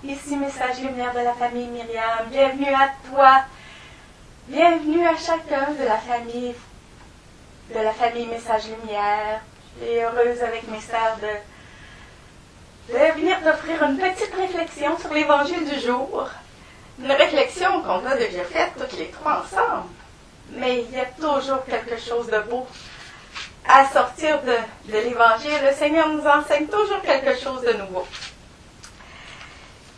Ici Message Lumière de la famille Myriam. Bienvenue à toi. Bienvenue à chacun de la famille Message Lumière. Je suis heureuse avec mes sœurs de venir t'offrir une petite réflexion sur l'Évangile du jour. Une réflexion qu'on a déjà faite toutes les trois ensemble. Mais il y a toujours quelque chose de beau à sortir de l'Évangile. Le Seigneur nous enseigne toujours quelque chose de nouveau.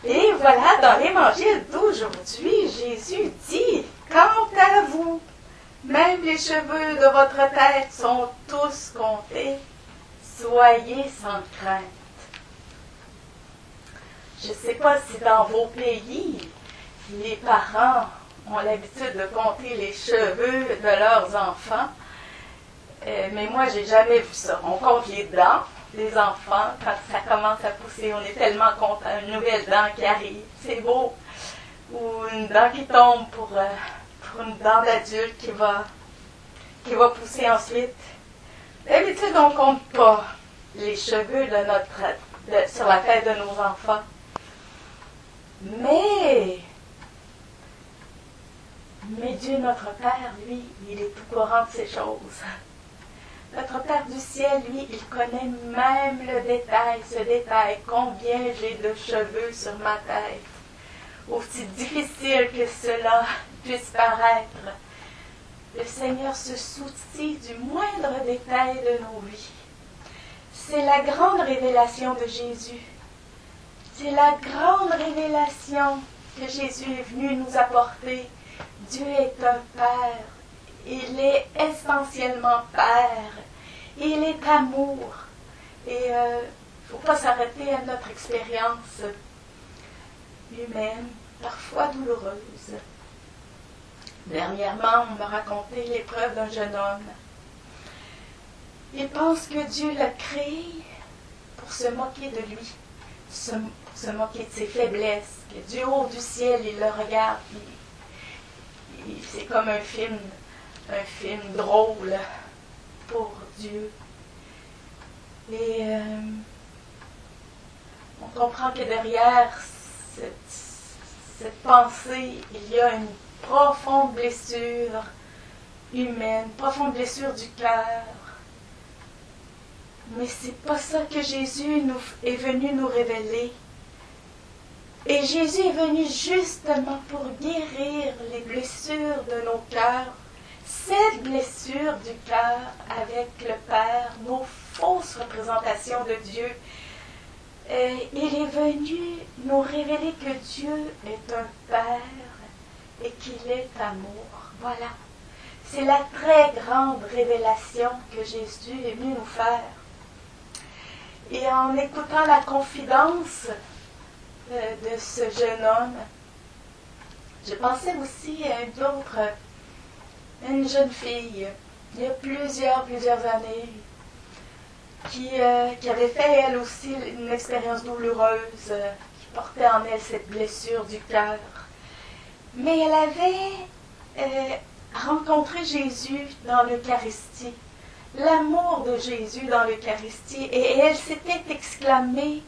Et voilà, dans l'Évangile d'aujourd'hui, Jésus dit, « Quant à vous, même les cheveux de votre tête sont tous comptés. Soyez sans crainte. » Je ne sais pas si dans vos pays, les parents ont l'habitude de compter les cheveux de leurs enfants. Mais moi, j'ai jamais vu ça. On compte les dents des enfants quand ça commence à pousser. On est tellement content. Une nouvelle dent qui arrive, c'est beau. Ou une dent qui tombe pour une dent d'adulte qui va pousser ensuite. D'habitude, on ne compte pas les cheveux sur la tête de nos enfants. Mais Dieu, notre Père, lui, il est au courant de ces choses. Notre Père du ciel, lui, il connaît même ce détail, combien j'ai de cheveux sur ma tête. Aussi difficile que cela puisse paraître, le Seigneur se soucie du moindre détail de nos vies. C'est la grande révélation de Jésus. C'est la grande révélation que Jésus est venu nous apporter. Dieu est un Père. Il est essentiellement Père. Il est amour. Et il ne faut pas s'arrêter à notre expérience humaine, parfois douloureuse. Dernièrement, on m'a raconté l'épreuve d'un jeune homme. Il pense que Dieu l'a créé pour se moquer de lui, se moquer de ses faiblesses, que du haut du ciel, il le regarde. C'est comme un film drôle pour Dieu. Et on comprend que derrière cette pensée, il y a une profonde blessure humaine, profonde blessure du cœur. Mais c'est pas ça que Jésus est venu nous révéler. Et Jésus est venu justement pour guérir les blessures de nos cœurs, cette blessure du cœur avec le Père, nos fausses représentations de Dieu. Il est venu nous révéler que Dieu est un Père et qu'il est amour. Voilà. C'est la très grande révélation que Jésus est venu nous faire. Et en écoutant la confidence de ce jeune homme, je pensais aussi à une jeune fille, il y a plusieurs années, qui avait fait elle aussi une expérience douloureuse, qui portait en elle cette blessure du cœur. Mais elle avait rencontré Jésus dans l'Eucharistie, l'amour de Jésus dans l'Eucharistie, et elle s'était exclamée,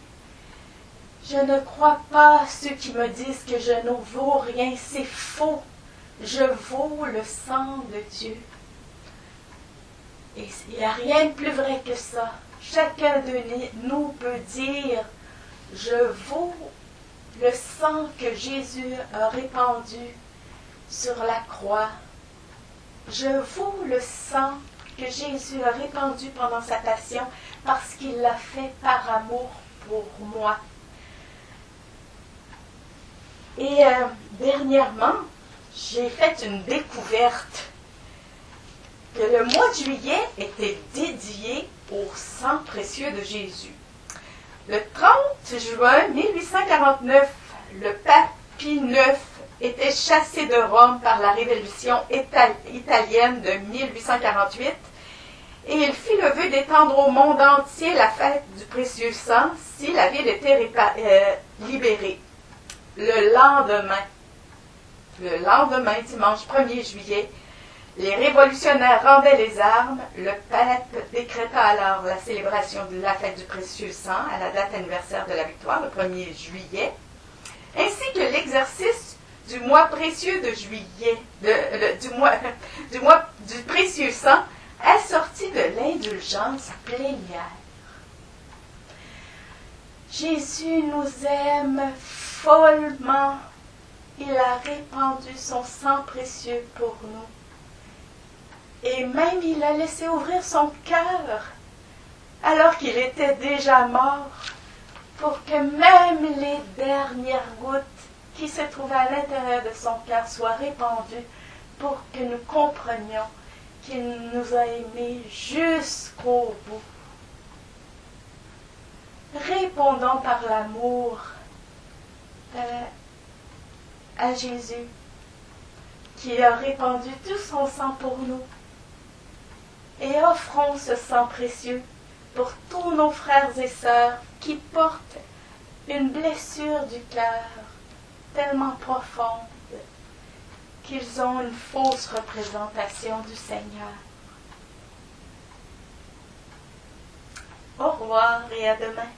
« Je ne crois pas à ceux qui me disent que je ne vaux rien, c'est faux, je vaux le sang de Dieu. » Et il n'y a rien de plus vrai que ça. Chacun de nous peut dire, « Je vaux le sang que Jésus a répandu sur la croix. Je vaux le sang que Jésus a répandu pendant sa passion parce qu'il l'a fait par amour pour moi. » Et dernièrement, j'ai fait une découverte que le mois de juillet était dédié au sang précieux de Jésus. Le 30 juin 1849, le pape Pie IX était chassé de Rome par la révolution italienne de 1848 et il fit le vœu d'étendre au monde entier la fête du précieux sang si la ville était libérée. Le lendemain, dimanche 1er juillet, les révolutionnaires rendaient les armes. Le pape décréta alors la célébration de la fête du précieux sang à la date anniversaire de la victoire, le 1er juillet. ainsi que l'exercice du mois précieux de juillet, du précieux sang, assorti de l'indulgence plénière. Jésus nous aime follement. Il a répandu son sang précieux pour nous. Et même il a laissé ouvrir son cœur alors qu'il était déjà mort, pour que même les dernières gouttes qui se trouvaient à l'intérieur de son cœur soient répandues, pour que nous comprenions qu'il nous a aimés jusqu'au bout. Répondons par l'amour à Jésus, qui a répandu tout son sang pour nous, et offrons ce sang précieux pour tous nos frères et sœurs qui portent une blessure du cœur tellement profonde qu'ils ont une fausse représentation du Seigneur. Au revoir et à demain.